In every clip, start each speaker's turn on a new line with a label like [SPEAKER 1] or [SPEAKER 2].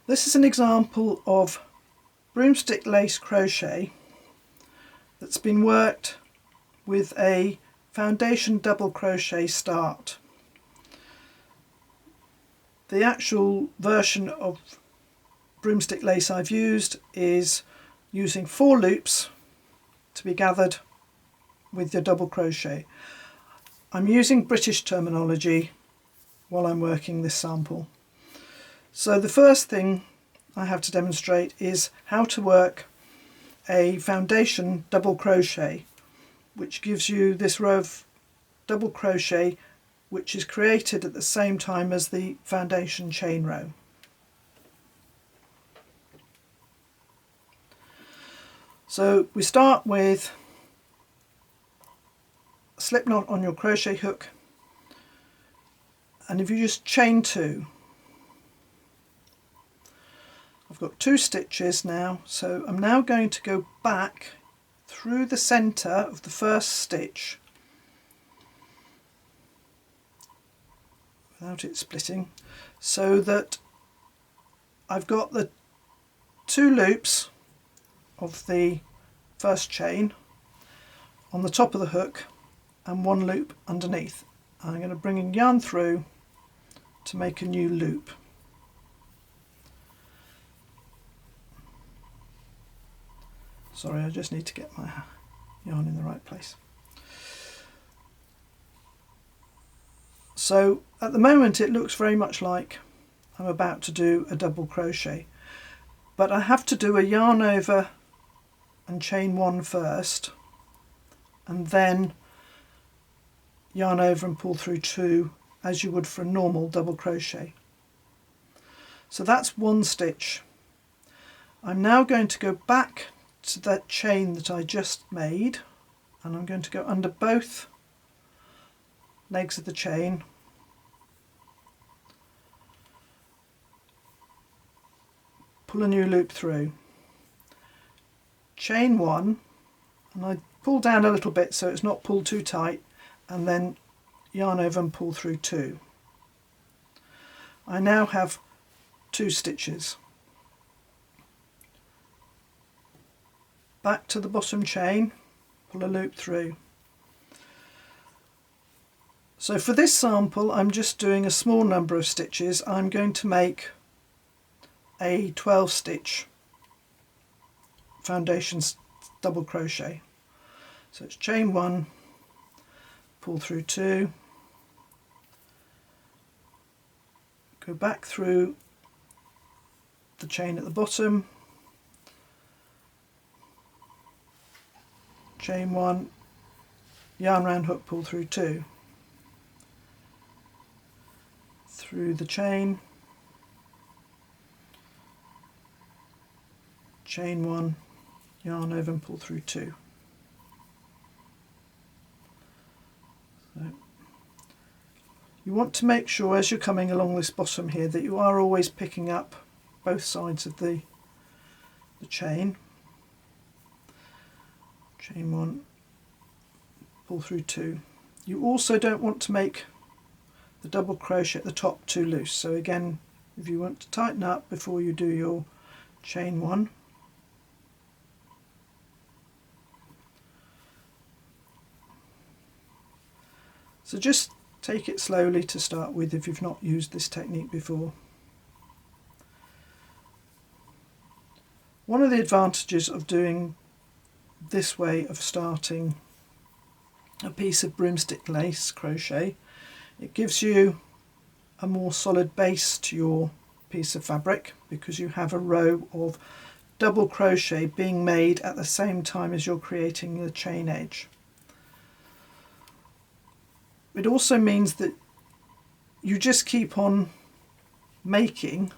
[SPEAKER 1] This is an example of broomstick lace crochet that's been worked with a foundation double crochet start. The actual version of broomstick lace I've used is using 4 loops to be gathered with your double crochet. I'm using British terminology while I'm working this sample. So the first thing I have to demonstrate is how to work a foundation double crochet, which gives you this row of double crochet which is created at the same time as the foundation chain row. So we start with a slip knot on your crochet hook, and if you just chain 2, I've got 2 stitches now, so I'm now going to go back through the centre of the first stitch without it splitting, so that I've got the 2 loops of the first chain on the top of the hook and 1 loop underneath. I'm going to bring a yarn through to make a new loop. Sorry, I just need to get my yarn in the right place. So at the moment it looks very much like I'm about to do a double crochet, but I have to do a yarn over and chain 1 first, and then yarn over and pull through 2 as you would for a normal double crochet. So that's 1 stitch. I'm now going to go back to that chain that I just made, and I'm going to go under both legs of the chain, pull a new loop through, chain 1, and I pull down a little bit so it's not pulled too tight, and then yarn over and pull through 2. I now have 2 stitches. Back to the bottom chain, pull a loop through. So for this sample I'm just doing a small number of stitches. I'm going to make a 12 stitch foundation double crochet. So it's chain 1, pull through 2, go back through the chain at the bottom, chain 1, yarn round hook, pull through 2, through the chain, chain 1, yarn over and pull through 2. So you want to make sure as you're coming along this bottom here that you are always picking up both sides of the chain. Chain 1, pull through 2. You also don't want to make the double crochet at the top too loose, so again, if you want to tighten up before you do your chain 1, so just take it slowly to start with if you've not used this technique before. One of the advantages of doing this way of starting a piece of broomstick lace crochet, it gives you a more solid base to your piece of fabric because you have a row of double crochet being made at the same time as you're creating the chain edge. It also means that you just keep on making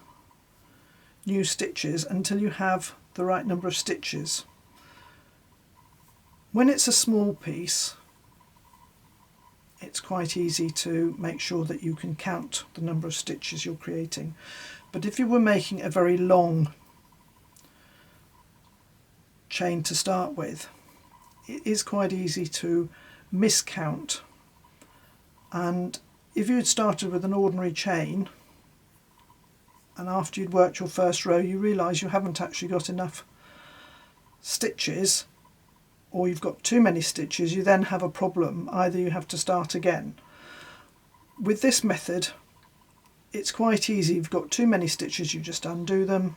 [SPEAKER 1] new stitches until you have the right number of stitches. When it's a small piece, it's quite easy to make sure that you can count the number of stitches you're creating. But if you were making a very long chain to start with, it is quite easy to miscount. And if you had started with an ordinary chain and after you'd worked your first row you realise you haven't actually got enough stitches, or you've got too many stitches, you then have a problem. Either you have to start again. With this method it's quite easy. If you've got too many stitches, you just undo them.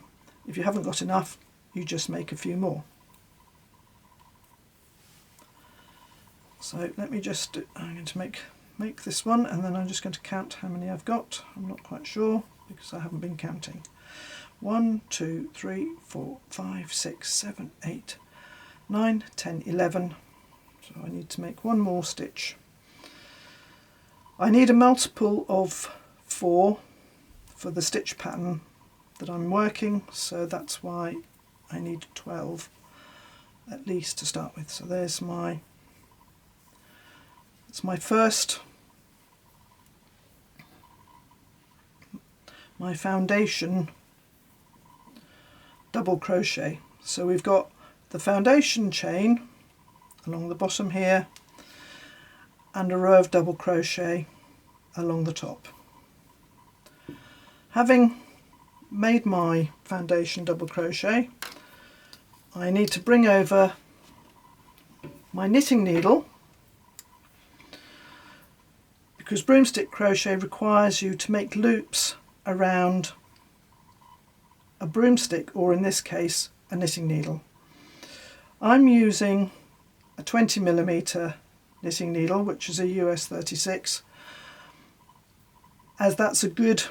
[SPEAKER 1] If you haven't got enough, you just make a few more. So let me just, I'm going to make this one, and then I'm just going to count how many I've got. I'm not quite sure because I haven't been counting. 1, 2, 3, 4, 5, 6, 7, 8, 9, 10, 11. So I need to make one more stitch. I need a multiple of 4 for the stitch pattern that I'm working, so that's why I need 12 at least to start with. So there's my first, my foundation double crochet. So we've got the foundation chain along the bottom here and a row of double crochet along the top. Having made my foundation double crochet, I need to bring over my knitting needle, because broomstick crochet requires you to make loops around a broomstick, or in this case a knitting needle. I'm using a 20mm knitting needle, which is a US 36, as that's a good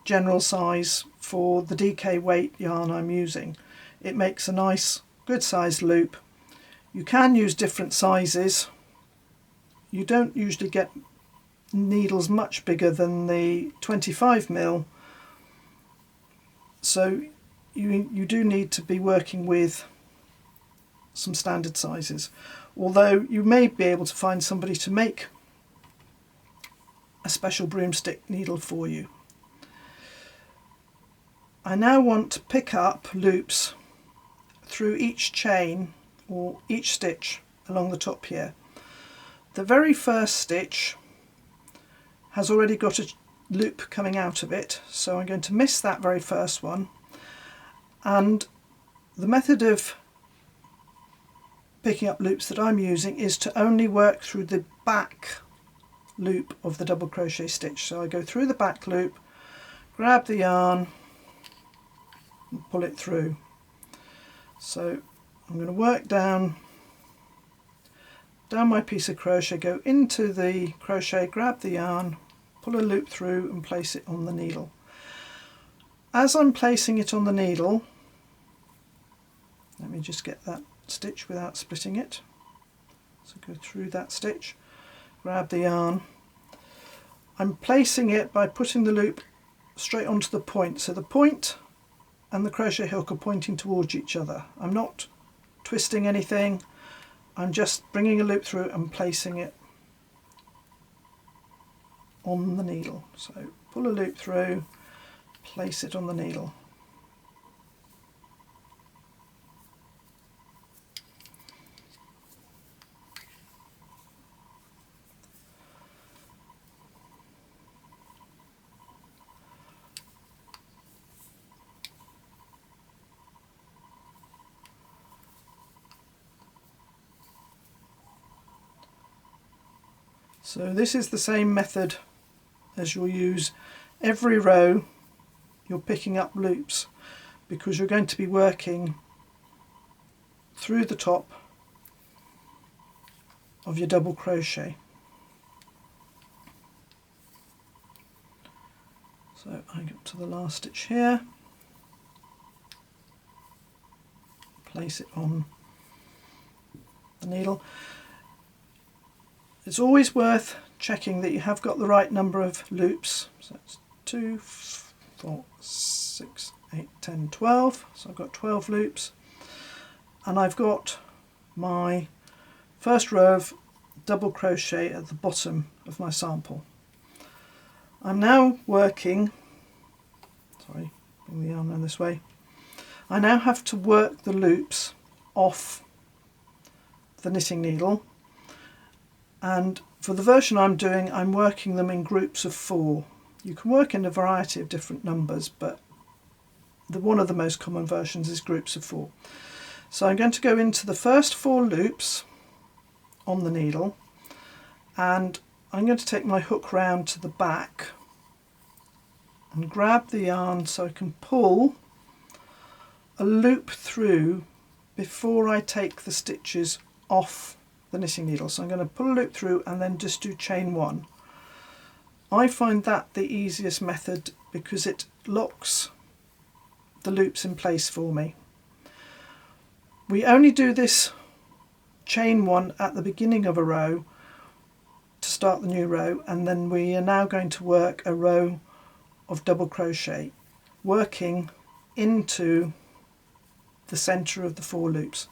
[SPEAKER 1] general size for the DK weight yarn I'm using. It makes a nice good sized loop. You can use different sizes. You don't usually get needles much bigger than the 25mm, so you do need to be working with some standard sizes, although you may be able to find somebody to make a special broomstick needle for you. I now want to pick up loops through each chain or each stitch along the top here. The very first stitch has already got a loop coming out of it, so I'm going to miss that very first one, and the method of picking up loops that I'm using is to only work through the back loop of the double crochet stitch. So I go through the back loop, grab the yarn and pull it through. So I'm going to work down my piece of crochet, go into the crochet, grab the yarn, pull a loop through and place it on the needle. As I'm placing it on the needle, let me just get that stitch without splitting it. So go through that stitch, grab the yarn. I'm placing it by putting the loop straight onto the point, so the point and the crochet hook are pointing towards each other. I'm not twisting anything, I'm just bringing a loop through and placing it on the needle. So pull a loop through, place it on the needle. So this is the same method as you'll use every row. You're picking up loops because you're going to be working through the top of your double crochet. So I get to the last stitch here, place it on the needle. It's always worth checking that you have got the right number of loops. So it's 2, 4, 6, 8, 10, 12. So I've got 12 loops. And I've got my first row of double crochet at the bottom of my sample. I'm now working, sorry, bring the yarn around this way. I now have to work the loops off the knitting needle. And for the version I'm doing, I'm working them in groups of 4. You can work in a variety of different numbers, but one of the most common versions is groups of 4. So I'm going to go into the first 4 loops on the needle, and I'm going to take my hook round to the back and grab the yarn so I can pull a loop through before I take the stitches off the knitting needle. So I'm going to pull a loop through and then just do chain 1. I find that the easiest method because it locks the loops in place for me. We only do this chain 1 at the beginning of a row to start the new row, and then we are now going to work a row of double crochet, working into the center of the 4 loops.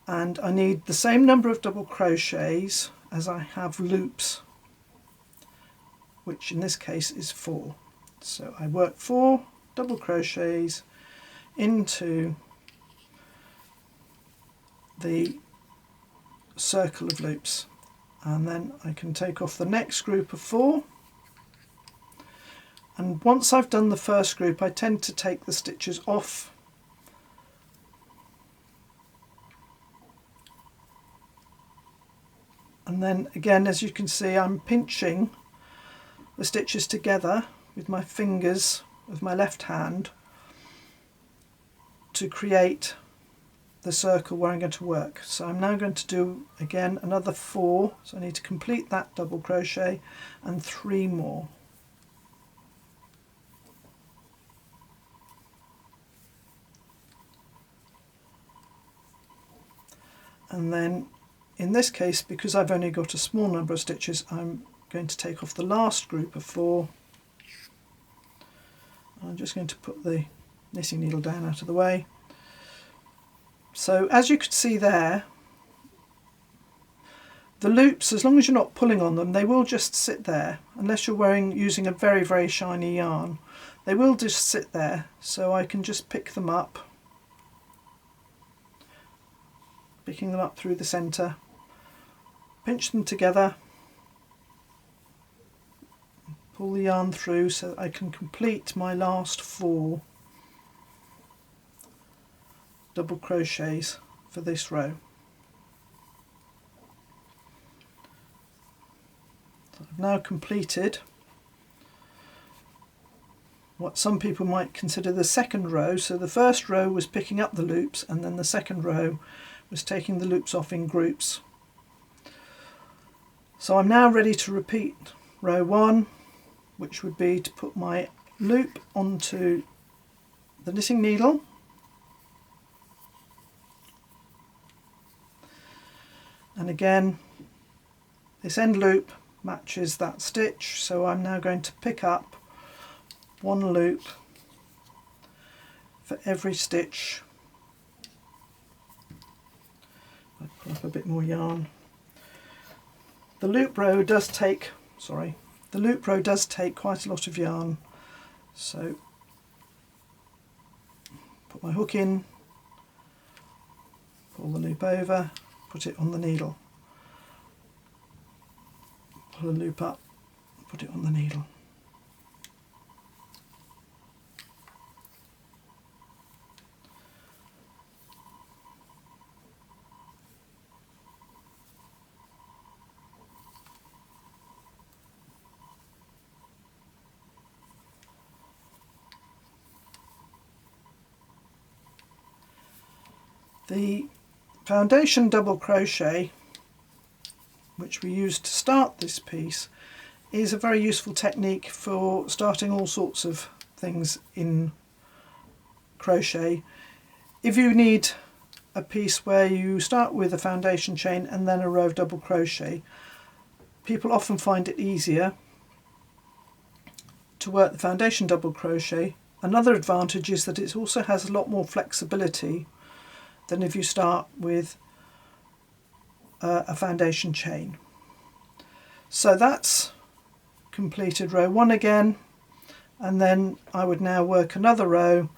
[SPEAKER 1] And I need the same number of double crochets as I have loops, which in this case is 4. So I work 4 double crochets into the circle of loops, and then I can take off the next group of 4. And once I've done the first group, I tend to take the stitches off and then again, as you can see, I'm pinching the stitches together with my fingers of my left hand to create the circle where I'm going to work. So I'm now going to do again another 4, so I need to complete that double crochet and 3 more. And then in this case, because I've only got a small number of stitches, I'm going to take off the last group of 4. I'm just going to put the knitting needle down out of the way. So as you can see there, the loops, as long as you're not pulling on them, they will just sit there. Unless you're using a very, very shiny yarn, they will just sit there. So I can just pick them up, picking them up through the centre, pinch them together, pull the yarn through so that I can complete my last 4 double crochets for this row. So I've now completed what some people might consider the second row. So the first row was picking up the loops, and then the second row was taking the loops off in groups. So I'm now ready to repeat row 1, which would be to put my loop onto the knitting needle, and again this end loop matches that stitch, so I'm now going to pick up 1 loop for every stitch. I'll pull up a bit more yarn. The loop row does take quite a lot of yarn, so put my hook in, pull the loop over, put it on the needle, pull the loop up, put it on the needle. The foundation double crochet, which we use to start this piece, is a very useful technique for starting all sorts of things in crochet. If you need a piece where you start with a foundation chain and then a row of double crochet, people often find it easier to work the foundation double crochet. Another advantage is that it also has a lot more flexibility than if you start with a foundation chain. So that's completed row 1 again, and then I would now work another row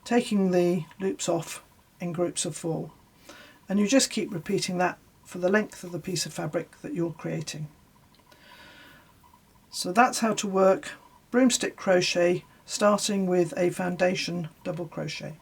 [SPEAKER 1] taking the loops off in groups of 4, and you just keep repeating that for the length of the piece of fabric that you're creating. So that's how to work broomstick crochet starting with a foundation double crochet.